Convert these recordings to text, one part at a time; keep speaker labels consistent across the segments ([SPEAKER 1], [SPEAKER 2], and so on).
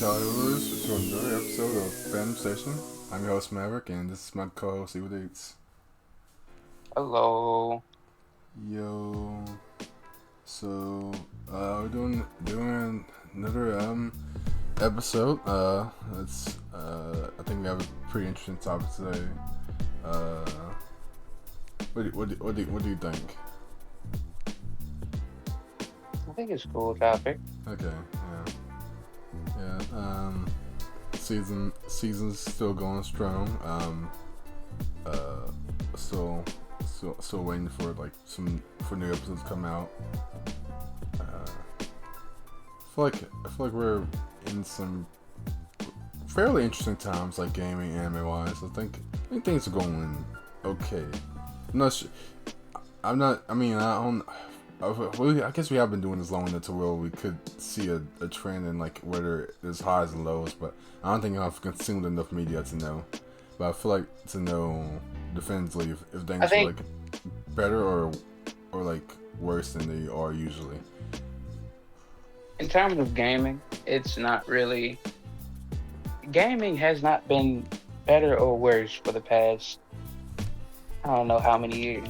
[SPEAKER 1] Titles to another episode of Fandom Station. I'm your host Maverick, and this is my co-host Evil Dates.
[SPEAKER 2] Hello.
[SPEAKER 1] Yo, so we're doing another episode. It's I think we have a pretty interesting topic today. Uh, what do you think?
[SPEAKER 2] I think it's a cool topic.
[SPEAKER 1] Okay, yeah. Season's still going strong. Uh, still, still waiting for for new episodes to come out. I feel like we're in some fairly interesting times, like gaming, anime wise. I think things are going okay. I'm not sure. I'm not. I mean, I don't. I guess we have been doing this long enough to where we could see a trend in like whether there's highs and lows, but I don't think I've consumed enough media to know. But I feel like to know definitively if
[SPEAKER 2] I
[SPEAKER 1] things are
[SPEAKER 2] think
[SPEAKER 1] like better or like worse than they are usually.
[SPEAKER 2] in terms of gaming, it's not really. Gaming has not been better or worse for the past, I don't know how many years.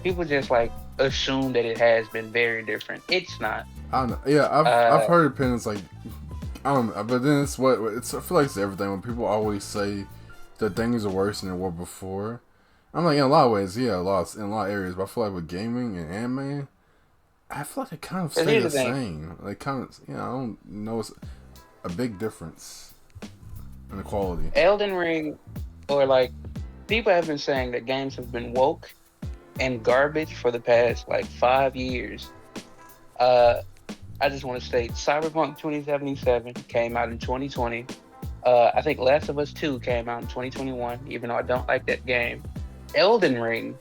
[SPEAKER 2] People just like assume that it has been very different. It's not.
[SPEAKER 1] I don't know. Yeah, I've
[SPEAKER 2] Uh,
[SPEAKER 1] heard opinions like I don't know, but then it's I feel like it's everything when people always say that things are worse than they were before. I'm like in a lot of ways, yeah, in a lot of areas, but I feel like with gaming and anime, I feel like they kind of
[SPEAKER 2] 'Cause
[SPEAKER 1] stay
[SPEAKER 2] here's
[SPEAKER 1] the
[SPEAKER 2] the thing.
[SPEAKER 1] same. Like kind of, I don't notice a big difference in the quality.
[SPEAKER 2] Elden Ring, or like, people have been saying that games have been woke and garbage for the past like 5 years. Uh, I just want to state Cyberpunk 2077 came out in 2020. I think Last of Us 2 came out in 2021, even though I don't like that game. Elden Ring,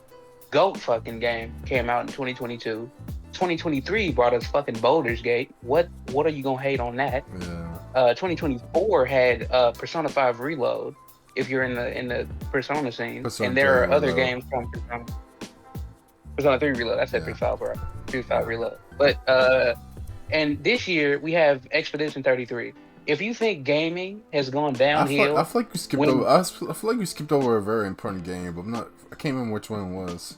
[SPEAKER 2] GOAT fucking game, came out in 2022. 2023 brought us fucking Baldur's Gate. What are you gonna hate on that?
[SPEAKER 1] Yeah,
[SPEAKER 2] 2024 had Persona 5 Reload. If you're in the Persona scene,
[SPEAKER 1] Persona
[SPEAKER 2] and
[SPEAKER 1] 3
[SPEAKER 2] there are other
[SPEAKER 1] Reload.
[SPEAKER 2] games from Persona 3 Reload. I said
[SPEAKER 1] Yeah,
[SPEAKER 2] 3 5 bro. 3 5
[SPEAKER 1] yeah.
[SPEAKER 2] Reload. But and this year we have Expedition 33. If you think gaming has gone
[SPEAKER 1] I
[SPEAKER 2] downhill,
[SPEAKER 1] feel like we skipped over.
[SPEAKER 2] when
[SPEAKER 1] I feel like we skipped over a very important game, but I'm not. I can't remember which one it was.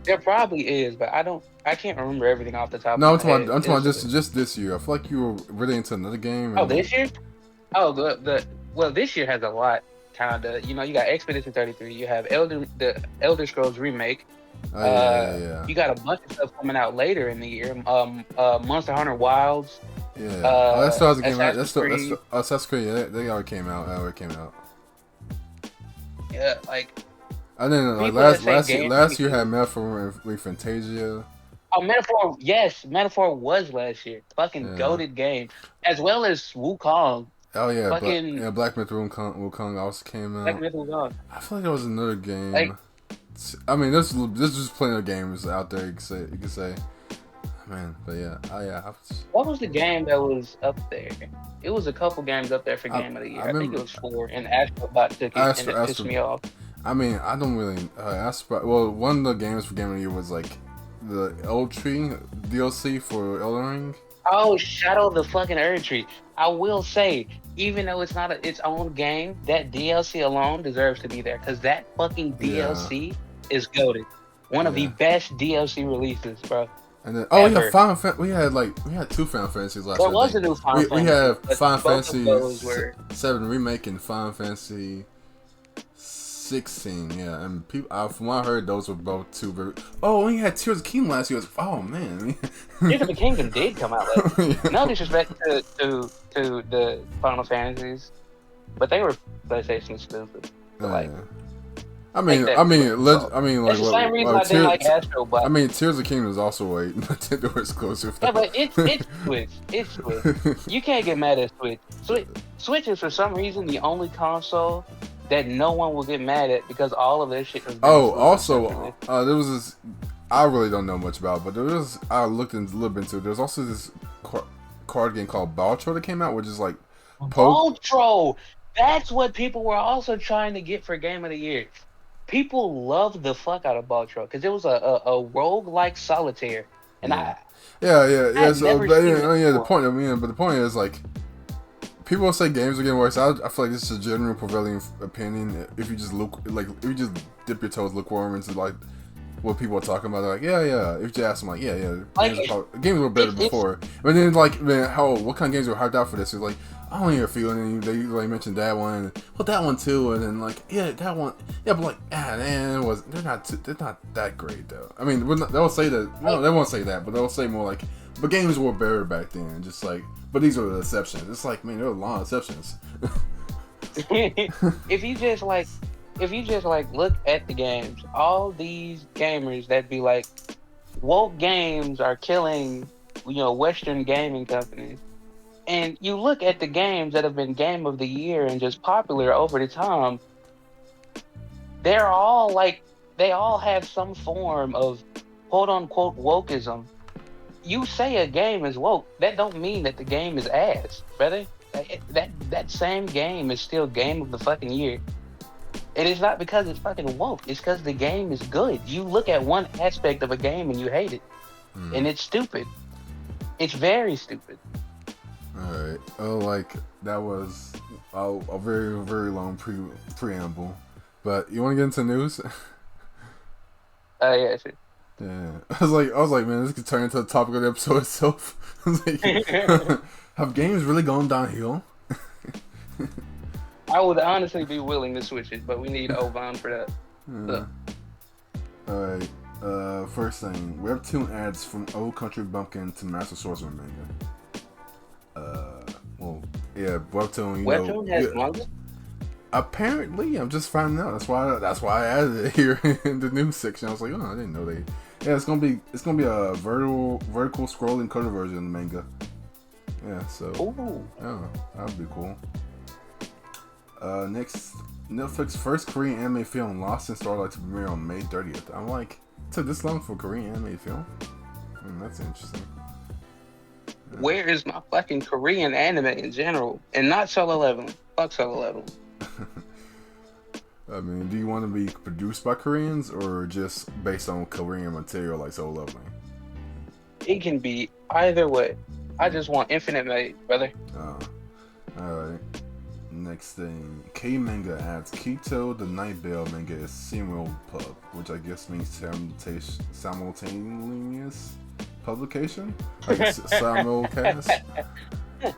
[SPEAKER 2] there probably is, but I can't remember everything off the top of
[SPEAKER 1] No,
[SPEAKER 2] my head.
[SPEAKER 1] I'm
[SPEAKER 2] It
[SPEAKER 1] talking about
[SPEAKER 2] was
[SPEAKER 1] just this year. I feel like you were really into another game,
[SPEAKER 2] oh,
[SPEAKER 1] and
[SPEAKER 2] this year. Oh, the well, this year has a lot. Kinda, you got Expedition 33. You have the Elder Scrolls remake.
[SPEAKER 1] oh
[SPEAKER 2] Uh,
[SPEAKER 1] yeah.
[SPEAKER 2] you got a bunch of stuff coming out later in the year. Monster Hunter Wilds.
[SPEAKER 1] Yeah. Oh, that still hasn't came out.
[SPEAKER 2] Assassin's
[SPEAKER 1] That's
[SPEAKER 2] Creed.
[SPEAKER 1] still, Assassin's Creed. Yeah, they already came out. That already came out.
[SPEAKER 2] Yeah, like
[SPEAKER 1] And then like
[SPEAKER 2] people that say
[SPEAKER 1] last
[SPEAKER 2] gaming
[SPEAKER 1] year
[SPEAKER 2] is.
[SPEAKER 1] had Metaphor with Fantasia.
[SPEAKER 2] Oh, Metaphor. Yes, Metaphor was last year. Fucking
[SPEAKER 1] Yeah.
[SPEAKER 2] goated game, as well as Wukong.
[SPEAKER 1] Oh yeah,
[SPEAKER 2] Fucking
[SPEAKER 1] Black Myth Wukong also came
[SPEAKER 2] Black
[SPEAKER 1] out.
[SPEAKER 2] Myth Wukong.
[SPEAKER 1] I feel like there was another
[SPEAKER 2] Like,
[SPEAKER 1] game. I mean, there's just plenty of games out there. You could say, man. But yeah, oh yeah.
[SPEAKER 2] what was the game that was up there? It was a couple games up there for Game of the
[SPEAKER 1] I
[SPEAKER 2] Year. I think it
[SPEAKER 1] remember
[SPEAKER 2] was four, and Astrobot took it, and it pissed me off.
[SPEAKER 1] I mean, I don't really. Well, one of the games for Game of the Year was like the Elder Tree DLC for Elden Ring.
[SPEAKER 2] Oh, Shadow of the fucking Erd Tree. I will say, even though it's not its own game, that DLC alone deserves to be there because that fucking
[SPEAKER 1] Yeah,
[SPEAKER 2] DLC is goated. One of the
[SPEAKER 1] yeah.
[SPEAKER 2] best DLC releases, bro,
[SPEAKER 1] And then
[SPEAKER 2] ever.
[SPEAKER 1] we had two Final Fantasies last
[SPEAKER 2] There
[SPEAKER 1] year. I
[SPEAKER 2] was
[SPEAKER 1] think
[SPEAKER 2] a new Final
[SPEAKER 1] we
[SPEAKER 2] Fantasy,
[SPEAKER 1] have
[SPEAKER 2] but
[SPEAKER 1] Final
[SPEAKER 2] both of
[SPEAKER 1] Fantasy
[SPEAKER 2] those were.
[SPEAKER 1] 7 remake and Final Fantasy 16. Yeah, and people from what I heard, those were both two very. Oh, we had Tears of the Kingdom last year. Oh man.
[SPEAKER 2] Tears of the Kingdom did come out last year.
[SPEAKER 1] Yeah.
[SPEAKER 2] No disrespect to the Final Fantasies, but they were PlayStation exclusive. So, like,
[SPEAKER 1] Yeah.
[SPEAKER 2] take that with a grain of salt.
[SPEAKER 1] Like
[SPEAKER 2] That's the same reason I didn't like Astro,
[SPEAKER 1] I
[SPEAKER 2] but
[SPEAKER 1] mean, Tears of the Kingdom is also a Nintendo exclusive.
[SPEAKER 2] yeah,
[SPEAKER 1] Though.
[SPEAKER 2] but it's Switch. It's Switch. You can't get mad at Switch. Switch is for some reason the only console that no one will get mad at because all of their shit has been
[SPEAKER 1] Oh,
[SPEAKER 2] exclusive
[SPEAKER 1] also,
[SPEAKER 2] separately.
[SPEAKER 1] there was this. I really don't know much about, but there was. I looked a little bit into. There's also this card game called Baltro that came out, which is like poke.
[SPEAKER 2] Ultro. That's what people were also trying to get for Game of the Year. People loved the fuck out of Baltro because it was a rogue-like solitaire. And
[SPEAKER 1] Yeah, yeah.
[SPEAKER 2] I'd
[SPEAKER 1] So,
[SPEAKER 2] never
[SPEAKER 1] but
[SPEAKER 2] seen
[SPEAKER 1] yeah,
[SPEAKER 2] it
[SPEAKER 1] oh, yeah.
[SPEAKER 2] before.
[SPEAKER 1] But the point is like people say games are getting worse. I feel like this is a general prevailing opinion. If you just look, like, if you just dip your toes lukewarm into like what people are talking about, they're like, yeah. If you ask them, like, yeah, games were better before. But then, like, man, what kind of games were hyped out for this? It's like, I don't hear feeling, and they usually mention that one, and well, that one too, and then like, yeah, that one, yeah, but like, man, they're not that great though. I mean, they'll say that, no, they won't say that, but they'll say more like, but games were better back then, just like, but these are the exceptions. It's like, man, there are a lot of exceptions.
[SPEAKER 2] if you just like look at the games, all these gamers that be like, woke games are killing, Western gaming companies. And you look at the games that have been Game of the Year and just popular over the time, they all have some form of quote unquote wokeism. You say a game is woke, that don't mean that the game is ass, brother. That same game is still Game of the fucking Year. And it's not because it's fucking woke, it's because the game is good. You look at one aspect of a game and you hate it. And it's stupid. It's very stupid.
[SPEAKER 1] Alright. Oh, like, that was a very, very long preamble. But you want to get into news?
[SPEAKER 2] Yeah, sure.
[SPEAKER 1] Yeah. I was like, man, this could turn into the topic of the episode itself. I was like, have games really gone downhill?
[SPEAKER 2] I would honestly be willing to switch it, but we need Ovan for that.
[SPEAKER 1] Alright. First thing, webtoon ads from Old Country Bumpkin to Master Swordsman manga. Well, yeah, webtoon.
[SPEAKER 2] Webtoon has manga.
[SPEAKER 1] Apparently, I'm just finding out. That's why I added it here in the news section. I was like, oh, I didn't know they. Yeah, it's gonna be a vertical scrolling color version of the manga. Yeah, so.
[SPEAKER 2] Ooh.
[SPEAKER 1] Yeah, that'd be cool. Next, Netflix first Korean anime film Lost in Starlight to premiere on May 30th. I'm like, it took this long for a Korean anime film? That's interesting.
[SPEAKER 2] Where is my fucking Korean anime in general? And not Solo Leveling. Fuck Solo Leveling.
[SPEAKER 1] I mean, do you want to be produced by Koreans or just based on Korean material like Solo Leveling?
[SPEAKER 2] It can be either way. I just want Infinite Maid, brother.
[SPEAKER 1] Alright. Next thing, K-Manga adds Kito the Night Bell manga is simul pub, which I guess means simultaneous publication? Like simulcast?
[SPEAKER 2] Yeah.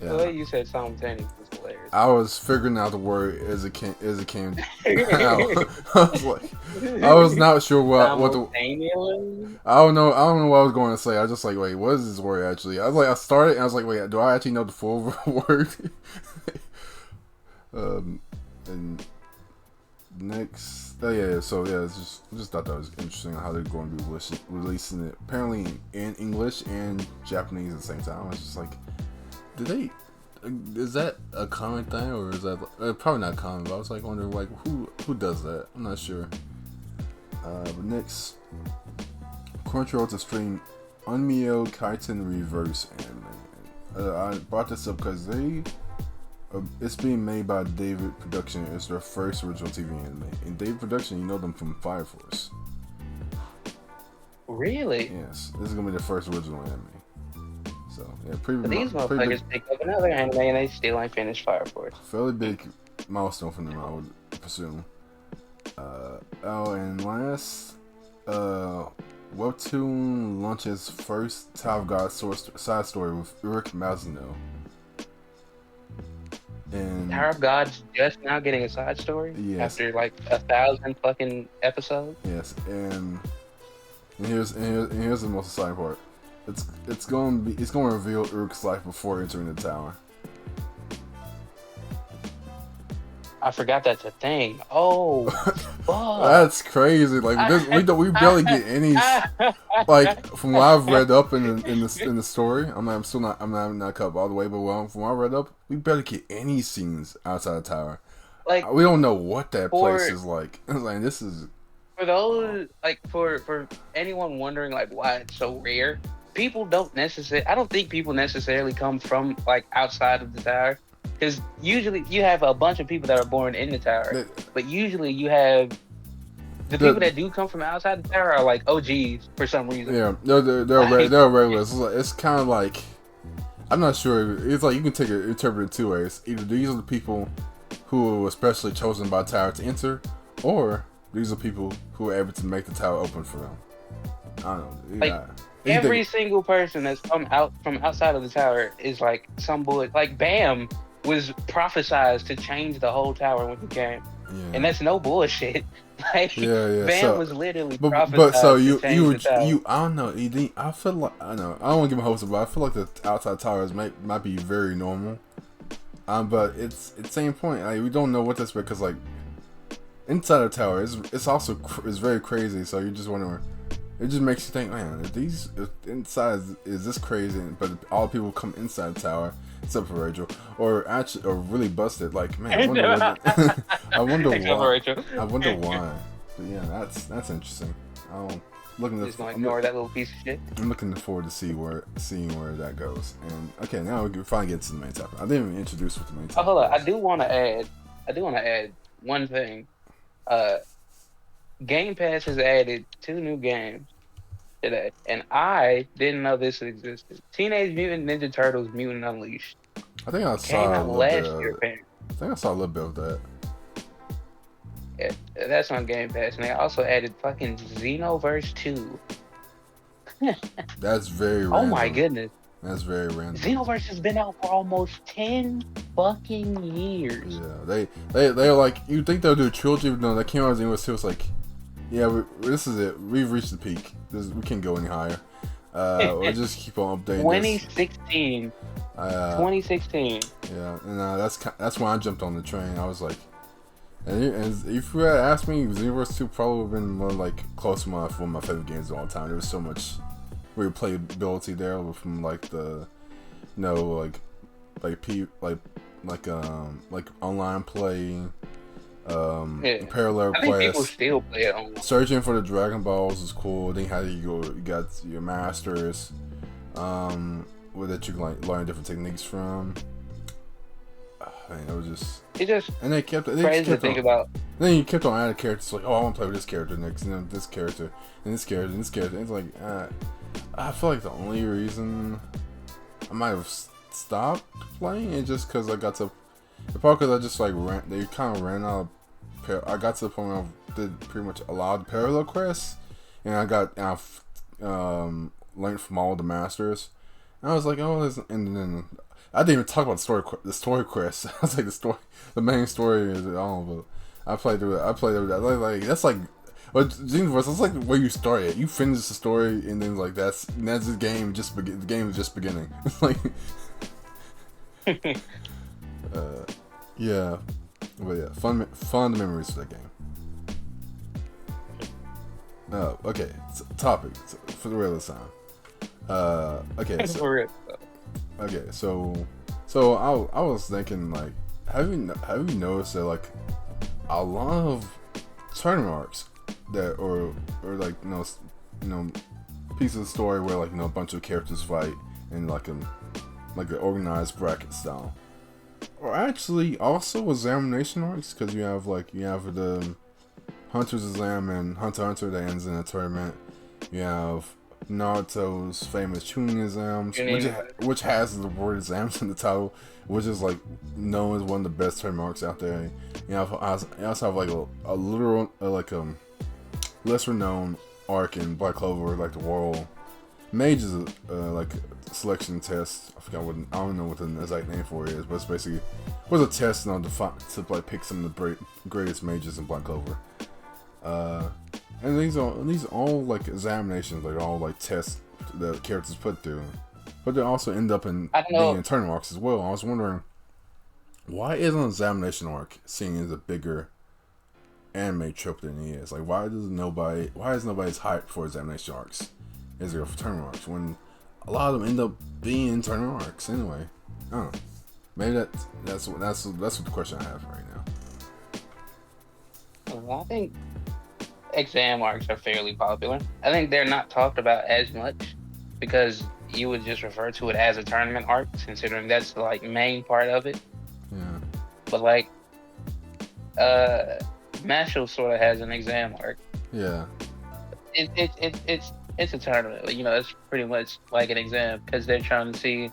[SPEAKER 2] The way you said simultaneous was hilarious.
[SPEAKER 1] I was figuring out the word as it came out. I was not sure what the. I don't know what I was going to say. I was just like, wait, what is this word actually? I was like, I started and I was like, wait, do I actually know the full word? And next, just thought that was interesting how they're going to be releasing it apparently in English and Japanese at the same time. I was just like, is that a common thing or is that probably not common? But I was like wondering like who does that? I'm not sure. But next, Crunchyroll to stream Unmyo Kaiten Reverse anime. I brought this up because it's being made by David Production. It's their first original TV anime. And David Production, you know them from Fire Force.
[SPEAKER 2] Really?
[SPEAKER 1] Yes, this is gonna be their first original anime. So yeah,
[SPEAKER 2] these motherfuckers picked up another anime and they still ain't finished Fire Force.
[SPEAKER 1] Fairly big milestone for them, I would presume. And last, Webtoon launches first Tower of God side story with Uruk Mazino. And
[SPEAKER 2] Tower of God's just now getting a side story?
[SPEAKER 1] Yes.
[SPEAKER 2] After like 1,000 fucking episodes?
[SPEAKER 1] Yes, and here's the most exciting part. It's going to reveal Uruk's life before entering the tower.
[SPEAKER 2] I forgot that's a thing. Oh, fuck.
[SPEAKER 1] That's crazy. Like we barely get any. Like from what I've read up in the story, I'm not caught up all the way, but from what I read up, we barely get any scenes outside the tower. Like we don't know what that place is like. Like this is
[SPEAKER 2] for those for anyone wondering like why it's so rare. People don't necessarily. I don't think people necessarily come from like outside of the tower. Because usually you have a bunch of people that are born in the tower, but usually you have the people that do come from outside the tower are like OGs for some reason.
[SPEAKER 1] Yeah, they're regulars. It's kind of like I'm not sure. It's like you can take it interpret it two ways. Either these are the people who were especially chosen by the tower to enter, or these are people who were able to make the tower open for them. I don't know.
[SPEAKER 2] Like
[SPEAKER 1] Yeah.
[SPEAKER 2] every single person that's come out from outside of the tower is like some bullet. Like Bam was prophesized to change the whole tower when he came, and
[SPEAKER 1] Yeah.
[SPEAKER 2] that's no bullshit. Like
[SPEAKER 1] Yeah.
[SPEAKER 2] Bam
[SPEAKER 1] So,
[SPEAKER 2] was literally
[SPEAKER 1] but so
[SPEAKER 2] prophesized to change the tower.
[SPEAKER 1] I don't know. I feel like I know. I don't want to give my hopes up, but I feel like the outside towers might be very normal. But it's the same point. Like, we don't know what to expect because like inside the tower it's also it's very crazy. So you just wonder. It just makes you think, man, if inside is this crazy, but all the people come inside the tower except for Rachel, or actually, or really busted. Like, man, I wonder what. I wonder
[SPEAKER 2] Except for
[SPEAKER 1] why.
[SPEAKER 2] Rachel.
[SPEAKER 1] I wonder why. But yeah, that's interesting.
[SPEAKER 2] Just gonna ignore that little piece of shit.
[SPEAKER 1] I'm looking forward to seeing where that goes. And okay, now we can finally get to the main topic. I didn't even introduce what the main topic.
[SPEAKER 2] Oh, hold on. I do want to add one thing. Game Pass has added 2 new games today, and I didn't know this existed. Teenage Mutant Ninja Turtles: Mutant Unleashed
[SPEAKER 1] I think I
[SPEAKER 2] came
[SPEAKER 1] saw a
[SPEAKER 2] out
[SPEAKER 1] little
[SPEAKER 2] last
[SPEAKER 1] bit.
[SPEAKER 2] year, apparently.
[SPEAKER 1] I think I saw a little bit of that.
[SPEAKER 2] Yeah, that's on Game Pass, and they also added fucking Xenoverse 2.
[SPEAKER 1] That's very random.
[SPEAKER 2] Oh my goodness.
[SPEAKER 1] That's very random.
[SPEAKER 2] Xenoverse has been out for almost 10 fucking years.
[SPEAKER 1] Yeah, they're like, you think they'll do a trilogy? No, they came out with Xenoverse 2. It's like, yeah, this is it. We've reached the peak. We can't go any higher. We'll just keep on updating.
[SPEAKER 2] 2016. 2016.
[SPEAKER 1] Yeah, and that's when I jumped on the train. I was like, and if you had asked me, Xenoverse 2 probably would have been more like close to one of my favorite games of all time. There was so much replayability there from like the, like online play, parallel
[SPEAKER 2] I think people
[SPEAKER 1] quests.
[SPEAKER 2] still play it online.
[SPEAKER 1] Searching for the Dragon Balls is cool. Then how you got your masters, that you can like learn different techniques from. Man, it was just. And they kept
[SPEAKER 2] crazy to think about.
[SPEAKER 1] Then you kept on adding characters like, oh, I want to play with this character next, and then this character, and this character, and this character. And it's like, I feel like the only reason I might have stopped playing it just because I got to. Probably because I just like they kind of ran out of. I got to the point where I did pretty much a lot of parallel quests, and I got learned from all the masters. And I was like, oh, and then I didn't even talk about the story quest. I was like, the main story is all, but I played through it. Like that's like, but Xenoverse, that's like where you start it. You finish the story, and then like that's the game. The game is just beginning. It's like, yeah, but yeah, fun memories for that game. Okay, topic for the real this time. Okay, so,
[SPEAKER 2] For real.
[SPEAKER 1] okay, so I was thinking, like, have you noticed that like a lot of tournament arcs that or like pieces of the story where like a bunch of characters fight in like an organized bracket style, or actually also examination arcs, because you have the Hunter's Exam and Hunter x Hunter that ends in a tournament. You have Naruto's famous Chunin exams, which has the word exams in the title, which is like known as one of the best tournament arcs out there. You also have like a literal lesser known arc in Black Clover, like the World Mages like selection test. I don't know what the exact name for it is, but it's basically was a test to like pick some of the greatest mages in Black Clover. And these are all like examinations, like all like tests that characters put through, but they also end up in being in tournament arcs as well. I was wondering, why isn't an examination arc seen as a bigger anime trope than it is? Like, why is nobody's hyped for examination arcs as there for tournament arcs when a lot of them end up being in tournament arcs anyway? I don't know. Maybe that's what the question I have right
[SPEAKER 2] now. I think exam arcs are fairly popular. I think they're not talked about as much because you would just refer to it as a tournament arc, considering that's the like main part of it.
[SPEAKER 1] Yeah.
[SPEAKER 2] But like, Mashal sort of has an exam arc.
[SPEAKER 1] Yeah.
[SPEAKER 2] It's a tournament. It's pretty much like an exam because they're trying to see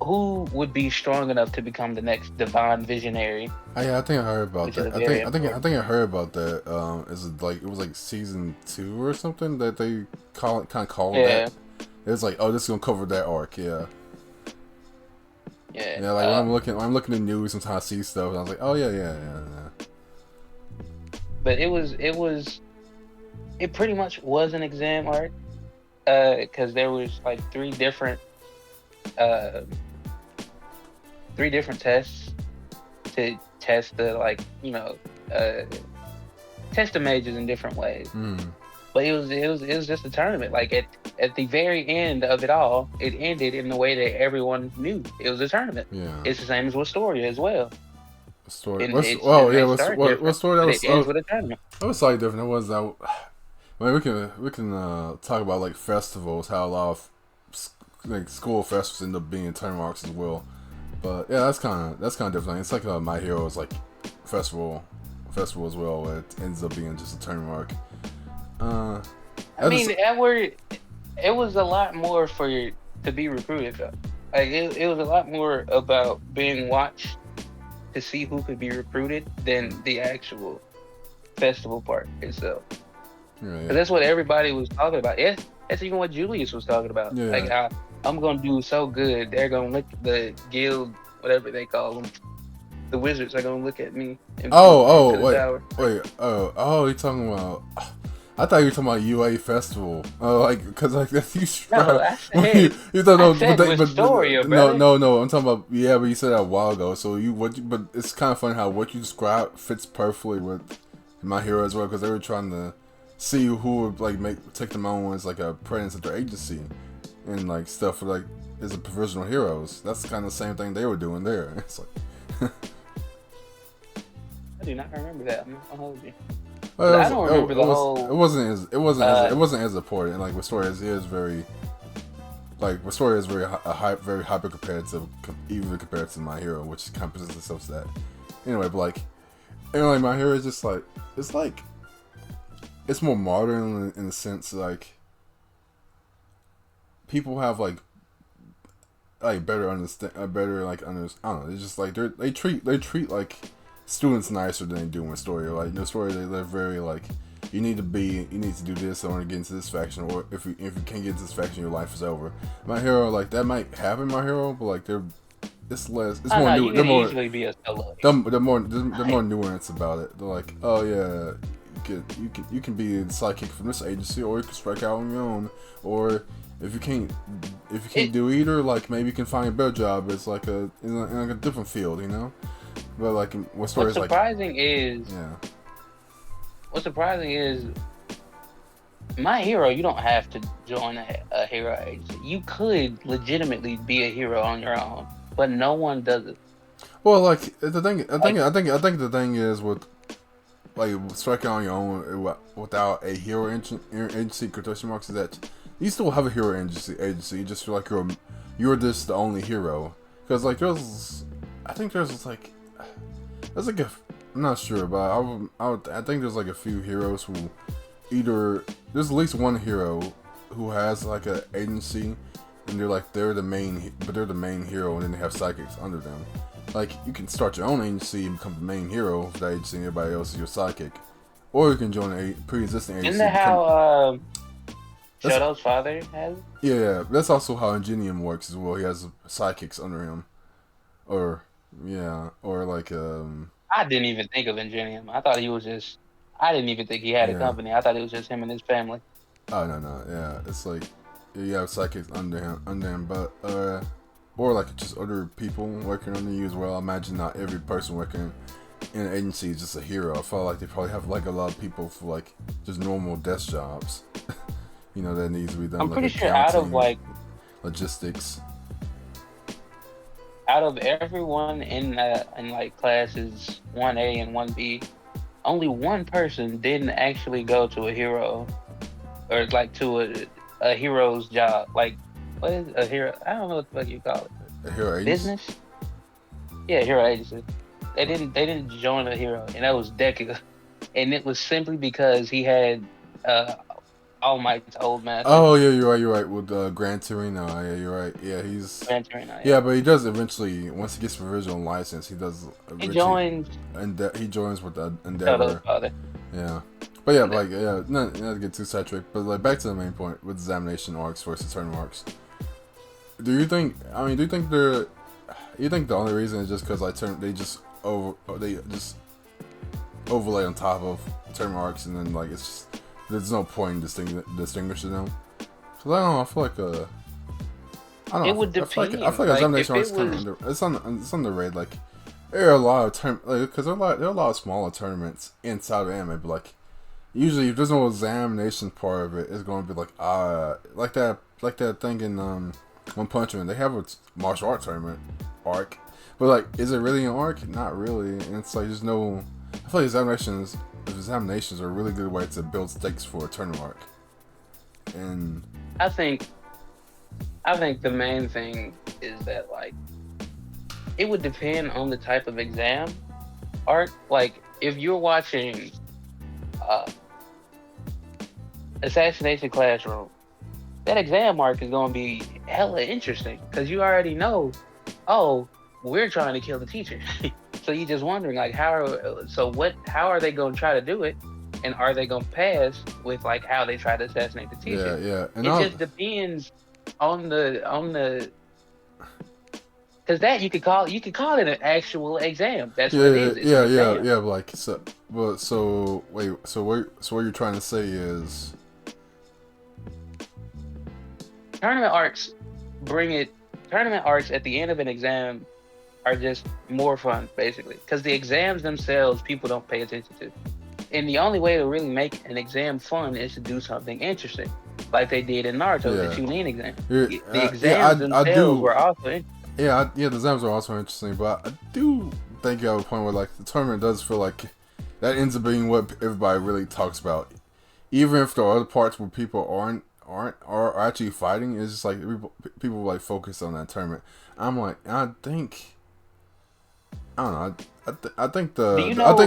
[SPEAKER 2] who would be strong enough to become the next divine visionary,
[SPEAKER 1] Yeah, I think I heard about
[SPEAKER 2] which is
[SPEAKER 1] that.
[SPEAKER 2] a very
[SPEAKER 1] I
[SPEAKER 2] important.
[SPEAKER 1] think I heard about that. Is it like it was like season 2 or something that they called that?
[SPEAKER 2] Yeah,
[SPEAKER 1] It was like, oh, this is gonna cover that arc. Yeah,
[SPEAKER 2] yeah.
[SPEAKER 1] yeah. Like when I'm looking at news, sometimes I see stuff, and I was like, oh yeah, yeah.
[SPEAKER 2] But it pretty much was an exam arc, because there was like uh three different tests to test the like uh test the mages in different ways.
[SPEAKER 1] Mm,
[SPEAKER 2] But it was just a tournament. Like at the very end of it all, it ended in the way that everyone knew it was a tournament.
[SPEAKER 1] yeah.
[SPEAKER 2] It's the same as Wistoria as well,
[SPEAKER 1] Story.
[SPEAKER 2] and
[SPEAKER 1] Oh
[SPEAKER 2] it
[SPEAKER 1] yeah.
[SPEAKER 2] may start
[SPEAKER 1] What
[SPEAKER 2] different,
[SPEAKER 1] story that
[SPEAKER 2] but
[SPEAKER 1] was?
[SPEAKER 2] it ends with a tournament.
[SPEAKER 1] That was slightly different. That was that. I mean, we can talk about like festivals, how a lot of like school festivals end up being turn marks as well. But yeah, that's kind of different. It's like My Hero's like festival as well. Where it ends up being just a turn mark. Uh,
[SPEAKER 2] I mean, it was a lot more for you to be recruited though. Like it was a lot more about being watched to see who could be recruited than the actual festival part itself.
[SPEAKER 1] yeah,
[SPEAKER 2] 'Cause that's what everybody was talking about. Yeah, that's even what Julius was talking about.
[SPEAKER 1] yeah.
[SPEAKER 2] Like, I'm gonna do so good. They're gonna look the guild, whatever they call them, the wizards are gonna look at me and promote me to the tower.
[SPEAKER 1] You talking about? I thought you were talking about UA Festival. Like, cause like that's you.
[SPEAKER 2] No,
[SPEAKER 1] You thought
[SPEAKER 2] I
[SPEAKER 1] no,
[SPEAKER 2] said Wistoria, brother.
[SPEAKER 1] no. I'm talking about but you said that a while ago. So but it's kind of funny how what you described fits perfectly with My Hero as well, because they were trying to see who would like take them on as like a presence at their agency and like stuff like as a provisional heroes. That's kind of the same thing they were doing there. It's like.
[SPEAKER 2] I do not remember that. I'll hold you.
[SPEAKER 1] Well,
[SPEAKER 2] I don't remember the whole.
[SPEAKER 1] it wasn't as important. And like Wistoria is very like Wistoria is very hyper competitive, even compared to My Hero, which kind of presents itself to that. Anyway, but like, My Hero is just like it's more modern in the sense like people have like better understand, better like under. I don't know. It's just like they treat like students nicer than they do in Story. Like in the Story, they're very like you need to do this in order to get into this faction, or if you can't get into this faction, your life is over. My Hero, like that might happen, My Hero, but like it's less, it's
[SPEAKER 2] Oh
[SPEAKER 1] more
[SPEAKER 2] no,
[SPEAKER 1] new.
[SPEAKER 2] you can easily be a solo.
[SPEAKER 1] They're more nuanced about it. They're like, oh yeah, you can be the sidekick from this agency, or you can strike out on your own, or if you can't do either, like maybe you can find a better job. It's like in like a different field, you know. But like what story is like? Yeah.
[SPEAKER 2] What's surprising is My Hero. You don't have to join a hero agency. You could legitimately be a hero on your own, but no one does it.
[SPEAKER 1] Well, like the thing, I think the thing is with like striking on your own without a hero agency quotation marks is that you still have a hero agency. You just feel like you're just the only hero because like I think there's like I'm not sure, but I think there's like a few heroes who there's at least one hero who has like an agency and they're the main hero, and then they have psychics under them. Like you can start your own agency and become the main hero of the agency, and everybody else is your sidekick, or you can join a pre-existing agency.
[SPEAKER 2] Isn't that how Shadow's father has it?
[SPEAKER 1] Yeah, that's also how Ingenium works as well. He has sidekicks under him, or like
[SPEAKER 2] I didn't even think of Ingenium. I thought he was just. I didn't even think he had a
[SPEAKER 1] yeah.
[SPEAKER 2] company. I thought it was just him and his family.
[SPEAKER 1] Oh no, yeah, it's like you have sidekicks under him, but or like just other people working under you as well. I imagine not every person working in an agency is just a hero. I felt like they probably have like a lot of people for like just normal desk jobs, that needs to be done.
[SPEAKER 2] I'm
[SPEAKER 1] like
[SPEAKER 2] pretty sure out of like
[SPEAKER 1] logistics.
[SPEAKER 2] Out of everyone in like classes 1A and 1B, only one person didn't actually go to a hero or like to a hero's job. Like what is a hero? I don't know what the fuck you call it.
[SPEAKER 1] A hero agency?
[SPEAKER 2] Business? Yeah, hero agency. They didn't join a hero, and that was Deku. And it was simply because he had All Might's old master.
[SPEAKER 1] Oh yeah, you're right. You're right. With Gran Torino, yeah, you're right. Yeah, he's
[SPEAKER 2] Venturino, yeah.
[SPEAKER 1] yeah, but he does eventually once he gets the original license, he does
[SPEAKER 2] He
[SPEAKER 1] eventually,
[SPEAKER 2] joins
[SPEAKER 1] and he joins with the
[SPEAKER 2] Shadow's
[SPEAKER 1] Endeavor.
[SPEAKER 2] father.
[SPEAKER 1] Yeah, but yeah,
[SPEAKER 2] Endeavor.
[SPEAKER 1] like yeah, not to get too sidetracked, but like back to the main point with examination arcs versus tournament arcs. Do you think? I mean, do you think they're? You think the only reason is just because like they just overlay on top of tournament arcs, and then like it's just there's no point in distinguishing them. So I don't know. I feel like I don't
[SPEAKER 2] It
[SPEAKER 1] know.
[SPEAKER 2] would
[SPEAKER 1] I
[SPEAKER 2] depend.
[SPEAKER 1] feel like
[SPEAKER 2] Like
[SPEAKER 1] examination
[SPEAKER 2] if
[SPEAKER 1] arcs
[SPEAKER 2] it
[SPEAKER 1] kind
[SPEAKER 2] was,
[SPEAKER 1] of it's underrated. Like there are a lot of because there are a lot of smaller tournaments inside of anime, but like usually if there's no examination part of it, it's going to be like that thing in One Punch Man. They have a martial art tournament arc, but like is it really an arc? Not really. And it's like there's no. I feel like examinations are a really good way to build stakes for a tournament arc. And
[SPEAKER 2] I think, I think the main thing is that like it would depend on the type of exam arc. Like if you're watching uh, Assassination Classroom, that exam arc is going to be hella interesting because you already know, oh, we're trying to kill the teacher. So you're just wondering like how are they going to try to do it, and are they going to pass with like how they try to assassinate the
[SPEAKER 1] yeah,
[SPEAKER 2] teacher?
[SPEAKER 1] yeah, and
[SPEAKER 2] It
[SPEAKER 1] I
[SPEAKER 2] just depends on the because that you could call it an actual exam. That's what it
[SPEAKER 1] yeah,
[SPEAKER 2] is. It's an
[SPEAKER 1] yeah, yeah,
[SPEAKER 2] exam.
[SPEAKER 1] yeah. But like so wait, so what you're trying to say is
[SPEAKER 2] Tournament arcs bring it. Tournament arcs at the end of an exam are just more fun, basically, because the exams themselves people don't pay attention to. And the only way to really make an exam fun is to do something interesting, like they did in Naruto with the
[SPEAKER 1] yeah,
[SPEAKER 2] Chunin exam.
[SPEAKER 1] yeah,
[SPEAKER 2] The
[SPEAKER 1] yeah.
[SPEAKER 2] exams
[SPEAKER 1] I
[SPEAKER 2] themselves
[SPEAKER 1] do.
[SPEAKER 2] were also
[SPEAKER 1] Yeah, the exams are also interesting, but I do think you have a point where like the tournament does feel like that ends up being what everybody really talks about, even if there are other parts where people are actually fighting. It's just like people like focus on that tournament. I'm like, I think I don't know. I think
[SPEAKER 2] Do you
[SPEAKER 1] I
[SPEAKER 2] know?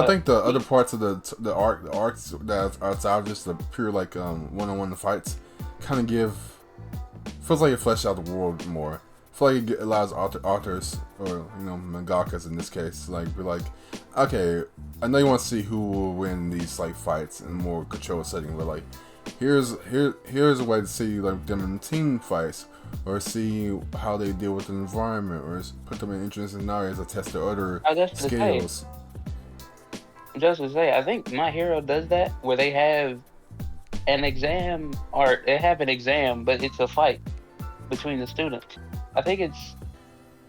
[SPEAKER 1] think the other parts of the arcs that are outside of just the pure like one-on-one fights kind of give feels like it fleshes out the world more. I feel like it allows authors or mangakas in this case to like be like, okay, I know you want to see who will win these like fights in a more controlled setting, but like here's a way to see like them in team fights or see how they deal with the environment or put them in interesting scenarios or test their other
[SPEAKER 2] I guess to say,
[SPEAKER 1] skills.
[SPEAKER 2] just to say, I think My Hero does that where they have an exam or they have an exam, but it's a fight between the students. I think it's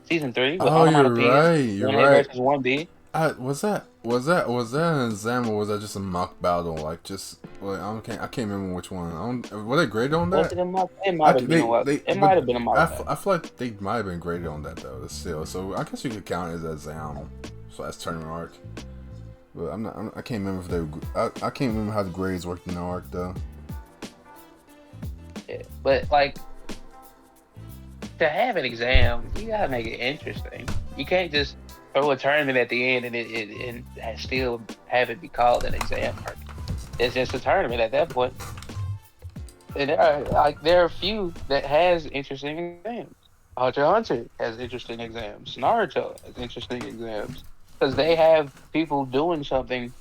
[SPEAKER 2] season three with
[SPEAKER 1] Oh, you're
[SPEAKER 2] onomatopoeias,
[SPEAKER 1] right. You're
[SPEAKER 2] 1A
[SPEAKER 1] right.
[SPEAKER 2] versus 1B.
[SPEAKER 1] Was that an exam or was that just a mock battle? Like just like I can't remember which one. Were they graded on
[SPEAKER 2] Was
[SPEAKER 1] that?
[SPEAKER 2] it a mock? It might have been a mock. It might have been a mock battle.
[SPEAKER 1] I feel like they might have been graded on that though. Still, so I guess you could count it as a exam. So that's tournament arc. But I can't remember if I can't remember how the grades worked in the arc though.
[SPEAKER 2] Yeah. But like to have an exam, you gotta make it interesting. You can't just throw a tournament at the end and and still have it be called an exam arc. It's just a tournament at that point. And there are a few that has interesting exams. Hunter x Hunter has interesting exams. Naruto has interesting exams because they have people doing something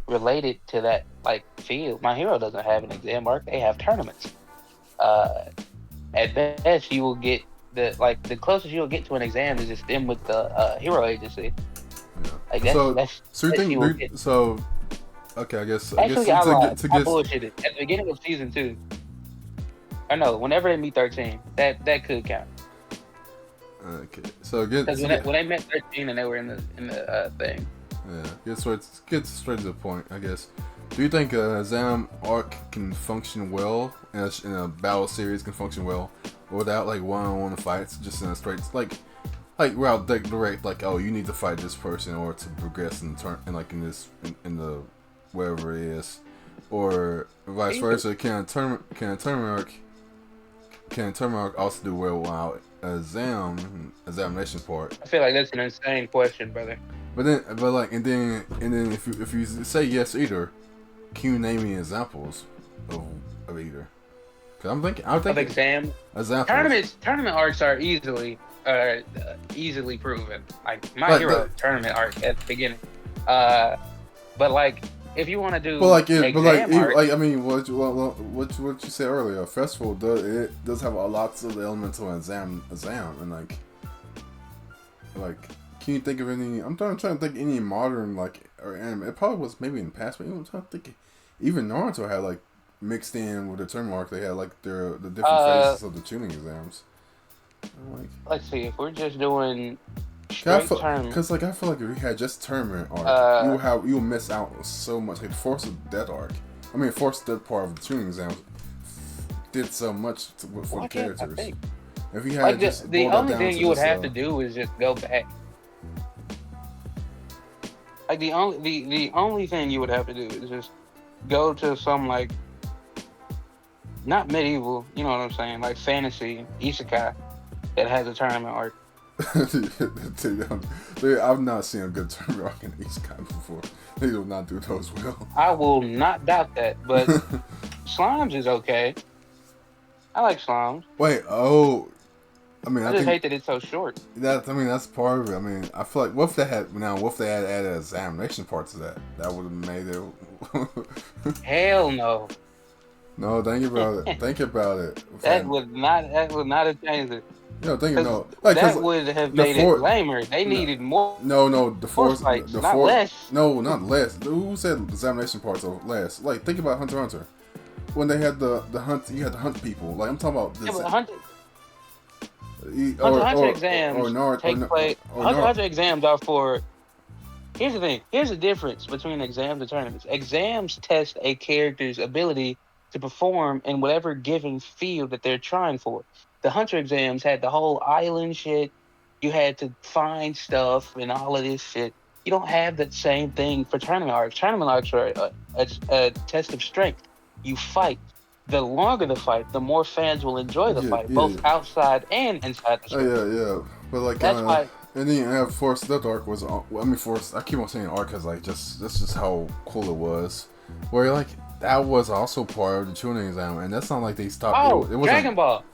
[SPEAKER 2] related to that like field. My Hero doesn't have an exam arc; they have tournaments. Uh, at best, you will get the closest you'll get to an exam is just them with the hero agency.
[SPEAKER 1] Yeah.
[SPEAKER 2] Like
[SPEAKER 1] So
[SPEAKER 2] that's
[SPEAKER 1] so you
[SPEAKER 2] that's
[SPEAKER 1] think
[SPEAKER 2] you will get.
[SPEAKER 1] so? Okay, I guess
[SPEAKER 2] Actually, I lied.
[SPEAKER 1] to
[SPEAKER 2] I
[SPEAKER 1] get
[SPEAKER 2] bullshitted. At the beginning of season two, or no, whenever they meet 13, that could count.
[SPEAKER 1] okay. So get
[SPEAKER 2] Because
[SPEAKER 1] to get
[SPEAKER 2] when they met 13 and they were in the thing.
[SPEAKER 1] yeah. Get straight to the point. I guess. Do you think a exam arc can function well in a battle series can function well without like one-on-one fights, just in a straight like route direct like oh you need to fight this person in order to progress in the turn and like in the wherever it is, or vice versa? Can a tournament arc also do well without examination part?
[SPEAKER 2] I feel like that's an insane question, brother.
[SPEAKER 1] But then if you say yes either, can you name me examples? of either. Cause I'm
[SPEAKER 2] of
[SPEAKER 1] thinking
[SPEAKER 2] exam
[SPEAKER 1] examples.
[SPEAKER 2] tournament arcs are easily proven. Like My
[SPEAKER 1] Like
[SPEAKER 2] Hero
[SPEAKER 1] the,
[SPEAKER 2] tournament arc at the beginning. Uh, but like if you want to
[SPEAKER 1] but
[SPEAKER 2] do
[SPEAKER 1] like it, but like
[SPEAKER 2] exam
[SPEAKER 1] even,
[SPEAKER 2] arc,
[SPEAKER 1] like I mean, what you said earlier, a festival does have a lots of elemental exam and like can you think of any? trying to think any modern like or anime. It probably was maybe in the past, but I'm trying to think. Even Naruto had like mixed in with the tournament arc. They had like the different
[SPEAKER 2] uh,
[SPEAKER 1] phases of the tuning exams. I'm like,
[SPEAKER 2] let's see if we're just doing
[SPEAKER 1] cause
[SPEAKER 2] straight term.
[SPEAKER 1] like I feel like if we had just tournament arc,
[SPEAKER 2] Uh,
[SPEAKER 1] you'll miss out on so much. Like the Force of Death arc. I mean, Force of Death part of the tuning exams did so much for the
[SPEAKER 2] why can't I
[SPEAKER 1] characters.
[SPEAKER 2] think?
[SPEAKER 1] If you
[SPEAKER 2] Like
[SPEAKER 1] had just
[SPEAKER 2] the
[SPEAKER 1] boiled that
[SPEAKER 2] only
[SPEAKER 1] down
[SPEAKER 2] thing
[SPEAKER 1] to
[SPEAKER 2] you would
[SPEAKER 1] just
[SPEAKER 2] have to do is just go back. Like the only thing you would have to do is just go to some like not medieval, you know what I'm saying, like fantasy isekai that has a tournament arc.
[SPEAKER 1] I've not seen a good tournament arc in East Guy before. They do not do those well.
[SPEAKER 2] I will not doubt that, but Slimes is okay. I like Slimes.
[SPEAKER 1] Wait, I mean,
[SPEAKER 2] I
[SPEAKER 1] I
[SPEAKER 2] just
[SPEAKER 1] think
[SPEAKER 2] hate that it's so short.
[SPEAKER 1] that's part of it. I mean, I feel like what if they had added examination parts to that? That would have made it.
[SPEAKER 2] Hell no.
[SPEAKER 1] No, think about it. Think about it.
[SPEAKER 2] That would not have changed it. Because
[SPEAKER 1] No, like
[SPEAKER 2] that
[SPEAKER 1] because
[SPEAKER 2] would have
[SPEAKER 1] the
[SPEAKER 2] made it
[SPEAKER 1] four.
[SPEAKER 2] lamer. They
[SPEAKER 1] No,
[SPEAKER 2] needed more
[SPEAKER 1] no,
[SPEAKER 2] fights, not less.
[SPEAKER 1] no, not less. Who said examination parts are less? Like, think about Hunter x Hunter. When they had the hunt, you had to hunt people. Like, I'm talking about
[SPEAKER 2] Yeah,
[SPEAKER 1] this.
[SPEAKER 2] but Hunter
[SPEAKER 1] Or
[SPEAKER 2] Hunter exams take place. Hunter exams are for. Here's the thing. Here's the difference between exams and tournaments. Exams test a character's ability to perform in whatever given field that they're trying for. The Hunter exams had the whole island shit. You had to find stuff and all of this shit. You don't have that same thing for tournament arcs. Tournament arcs are a test of strength. You fight. The longer the fight, the more fans will enjoy the
[SPEAKER 1] Yeah,
[SPEAKER 2] fight,
[SPEAKER 1] yeah.
[SPEAKER 2] both outside and inside the
[SPEAKER 1] Oh
[SPEAKER 2] screen.
[SPEAKER 1] yeah. But like,
[SPEAKER 2] That's why.
[SPEAKER 1] and then you have Force Death Arc was. I mean, Force. I keep on saying arc because like that's just how cool it was. Where like that was also part of the tuning exam, and that's not like they stopped.
[SPEAKER 2] Oh,
[SPEAKER 1] It wasn't
[SPEAKER 2] Dragon Ball.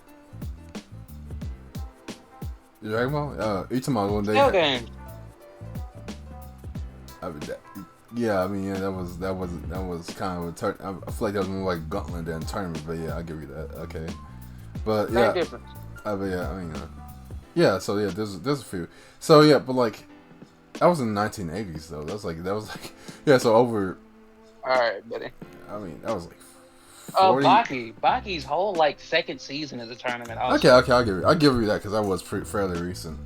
[SPEAKER 1] Dragon Ball. Each time when they.
[SPEAKER 2] Cell games.
[SPEAKER 1] I mean, yeah, I mean, yeah, that was kind of a turn. I feel like that was more like Gauntlet than tournament, but yeah, I'll give you that. Okay, but
[SPEAKER 2] Same
[SPEAKER 1] yeah,
[SPEAKER 2] difference.
[SPEAKER 1] but yeah, I mean, yeah. So yeah, there's a few. So yeah, but like that was in the 1980s though. That was like yeah. So over.
[SPEAKER 2] All right, buddy.
[SPEAKER 1] I mean, that was like 40.
[SPEAKER 2] Baki's whole like second season is a tournament. Also.
[SPEAKER 1] Okay, I'll give you that because that was fairly recent.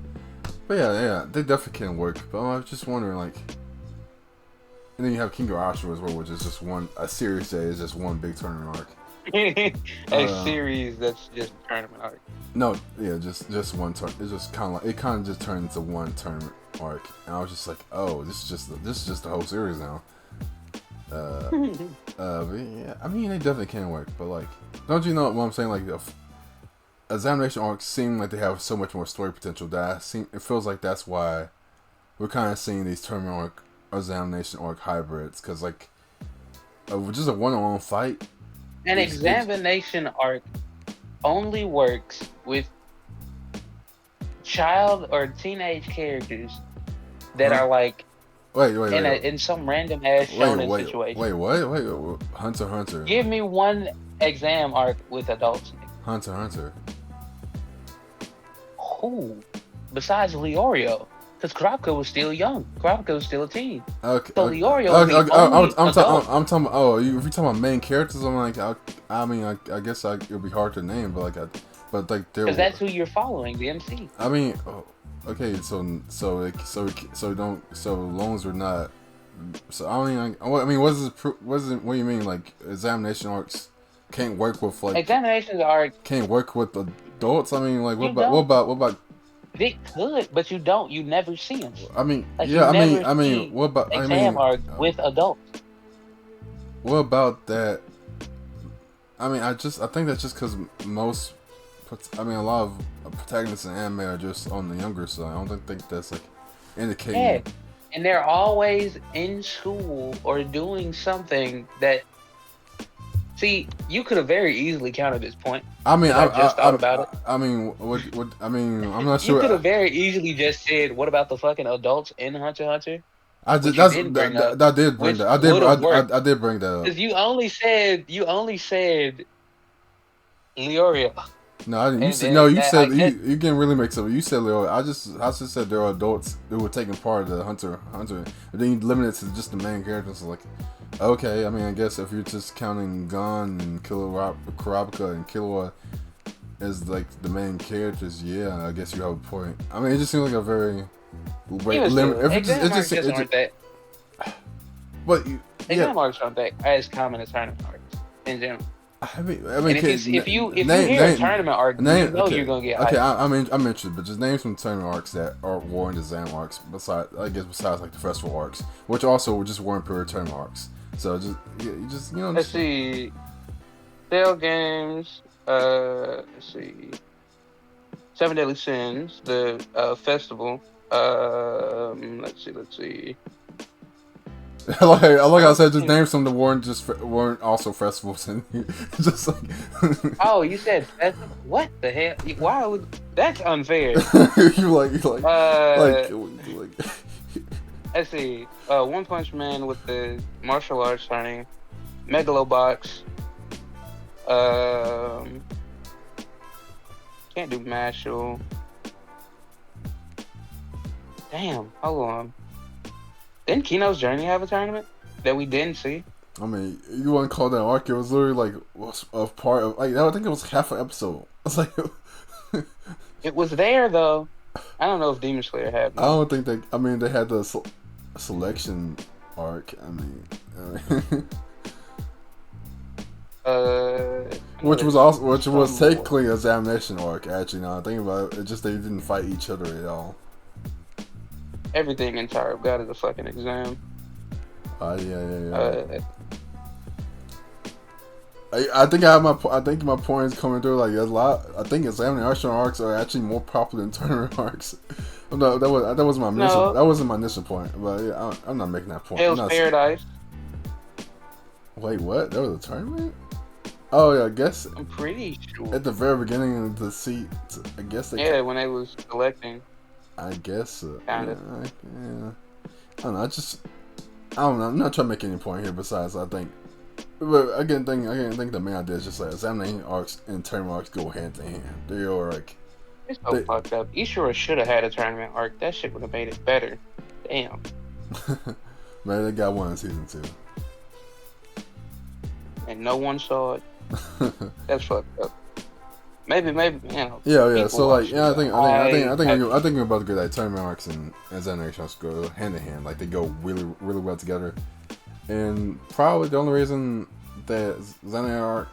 [SPEAKER 1] But yeah, they definitely can work. But I was just wondering like. And then you have King of Ashura as well, which is just a series that is just one big tournament arc.
[SPEAKER 2] A series that's just a tournament arc.
[SPEAKER 1] No, yeah, just one turn. It's just kind of like it kind of just turned into one tournament arc, and I was just like, oh, this is just the whole series now. But yeah, I mean, they definitely can work, but like, don't you know what I'm saying? Like, examination arcs seem like they have so much more story potential. It feels like that's why we're kind of seeing these tournament arc. Examination arc hybrids because like just a one-on-one fight.
[SPEAKER 2] An examination arc only works with child or teenage characters that are like
[SPEAKER 1] wait
[SPEAKER 2] in some random ass shonen situation.
[SPEAKER 1] Wait, Hunter x Hunter.
[SPEAKER 2] Give me one exam arc with adults.
[SPEAKER 1] Hunter x Hunter.
[SPEAKER 2] Who besides Leorio? Because Kurapika was still young. Kurapika was still a teen.
[SPEAKER 1] Okay.
[SPEAKER 2] So Leorio was the only adult.
[SPEAKER 1] I'm talking. Oh, if you're talking about main characters, I'm like, I guess it'll be hard to name, but like they're.
[SPEAKER 2] Because that's who you're following, the MC.
[SPEAKER 1] I mean, okay, so loans are not. So I mean, what do you mean? Like examination arcs can't work with like
[SPEAKER 2] examinations arcs
[SPEAKER 1] can't work with adults. I mean, like what about?
[SPEAKER 2] They could, but you don't. You never see them.
[SPEAKER 1] I mean,
[SPEAKER 2] like,
[SPEAKER 1] yeah. I mean, what about
[SPEAKER 2] exam arc with adults?
[SPEAKER 1] What about that? I mean, I think that's just because a lot of protagonists in anime are just on the younger side. I don't think that's like indicating.
[SPEAKER 2] Yeah, and they're always in school or doing something that See, you could have very easily counted this point
[SPEAKER 1] I mean,
[SPEAKER 2] because I just thought about it.
[SPEAKER 1] I mean, I mean, I'm not
[SPEAKER 2] You could
[SPEAKER 1] sure.
[SPEAKER 2] have very easily just said, "What about the fucking adults in Hunter x Hunter?"
[SPEAKER 1] I just
[SPEAKER 2] Which you
[SPEAKER 1] that's
[SPEAKER 2] didn't bring up,
[SPEAKER 1] that did bring
[SPEAKER 2] which
[SPEAKER 1] that.
[SPEAKER 2] would have worked
[SPEAKER 1] I did bring that up.
[SPEAKER 2] because you only said Leorio,
[SPEAKER 1] No, I didn't. You
[SPEAKER 2] and
[SPEAKER 1] said no. You
[SPEAKER 2] that
[SPEAKER 1] said
[SPEAKER 2] like that.
[SPEAKER 1] you can really mix up. You said Leo. I just said there are adults who were taking part of the Hunter, and then you limit it to just the main characters. So like, okay, I mean, I guess if you're just counting Gon and Kurapika and Killua as like the main characters, yeah, I guess you have a point. I mean, it just seems like a very
[SPEAKER 2] Even
[SPEAKER 1] limit.
[SPEAKER 2] still,
[SPEAKER 1] If
[SPEAKER 2] exam arcs just
[SPEAKER 1] it
[SPEAKER 2] aren't that.
[SPEAKER 1] but yeah,
[SPEAKER 2] Exam arcs aren't that as common as tournament arcs in general.
[SPEAKER 1] I mean,
[SPEAKER 2] And if you hear a tournament arc, you know
[SPEAKER 1] okay,
[SPEAKER 2] you're gonna get
[SPEAKER 1] okay.
[SPEAKER 2] hyped.
[SPEAKER 1] I'm interested, but just name some tournament arcs that are war and exam arcs. Besides, I guess besides like the festival arcs, which also just weren't pure tournament arcs. So just you just
[SPEAKER 2] Let's see, Cell Games. Let's see, Seven Deadly Sins, the festival. Let's see.
[SPEAKER 1] like I said, just
[SPEAKER 2] think-
[SPEAKER 1] name some that weren't also festivals and just like
[SPEAKER 2] Oh, you said festival? What the hell? Why would that's unfair?
[SPEAKER 1] you like
[SPEAKER 2] Let's see. One Punch Man with the martial arts turning, Megalobox. Can't do Mashal. Damn, hold on. Didn't Kino's Journey have a tournament that we didn't see?
[SPEAKER 1] I mean, you wouldn't call that arc. It was literally like was a part of like I think it was half an episode. It's like
[SPEAKER 2] It was there though. I don't know if Demon Slayer had
[SPEAKER 1] I
[SPEAKER 2] one.
[SPEAKER 1] don't think they. I mean, they had the selection arc. I mean, which was technically an examination arc. Actually, now I think about it, it's just they didn't fight each other at all.
[SPEAKER 2] Everything in Tower of God is a fucking exam.
[SPEAKER 1] Yeah. I think I have I think my points coming through. Like there's a lot. I think examination arcs are actually more popular than tournament arcs. No, that was my initial. That wasn't my initial point. But yeah, I'm not making that point.
[SPEAKER 2] Hell's Paradise.
[SPEAKER 1] Wait, what? That was a tournament? Oh yeah, I guess.
[SPEAKER 2] I'm pretty sure.
[SPEAKER 1] At the very beginning of the seat, I guess they.
[SPEAKER 2] Yeah, when they was collecting.
[SPEAKER 1] I guess.
[SPEAKER 2] Kind of.
[SPEAKER 1] Yeah. I don't know. I don't know. I'm not trying to make any point here. Besides, I think. But I can think the main idea is just like examining arcs and tournament arcs go hand in hand. They are like.
[SPEAKER 2] It's so fucked up. Ishura should have had a tournament arc. That shit would have made it better. Damn.
[SPEAKER 1] Man, they got one in season 2.
[SPEAKER 2] And no one saw it. That's fucked up. Maybe, you know.
[SPEAKER 1] Yeah. So like, yeah, I think
[SPEAKER 2] I
[SPEAKER 1] we're about to get that tournament arcs and examination arcs go hand in hand. Like they go really, really well together. And probably the only reason that